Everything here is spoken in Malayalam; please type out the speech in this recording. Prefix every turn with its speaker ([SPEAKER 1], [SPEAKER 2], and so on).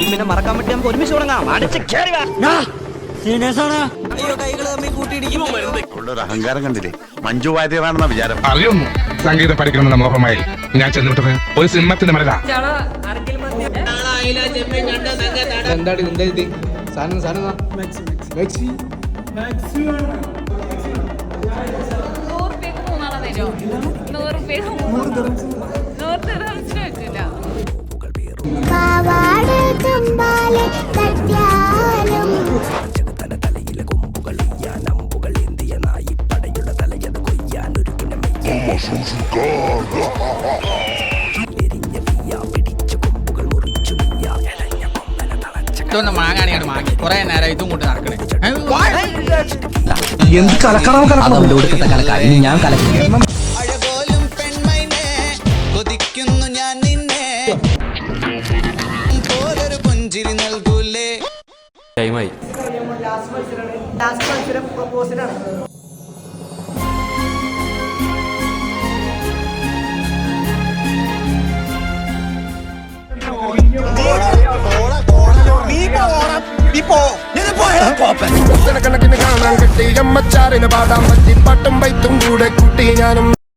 [SPEAKER 1] പിന്നെ മറക്കാൻ പറ്റി നമുക്ക് ഒരുമിച്ച് തുടങ്ങാം.
[SPEAKER 2] അഹങ്കാരം കണ്ടില്ലേ? മഞ്ജു വാര്യരാണെന്ന വിചാരം.
[SPEAKER 3] അറിയുന്നു സംഗീതം പഠിക്കണമെന്ന മോഹമായി ഞാൻ ചെന്നിട്ടത് ഒരു സിനിമത്തിന്റെ മരല.
[SPEAKER 4] മാങ്ങാണിയാണ് മാങ്ങി കുറെ നേരം ഇതും കൊണ്ട് നടക്കണേ.
[SPEAKER 1] എന്ത് കലക്കണം ഞാൻ കലക്കണം. ടൈമായി.
[SPEAKER 5] കണക്കിന് കാണാൻ കിട്ടി അമ്മച്ചാറിന് പാടാൻ പറ്റി പട്ടും വൈത്തും കൂടെ കുട്ടി ഞാനും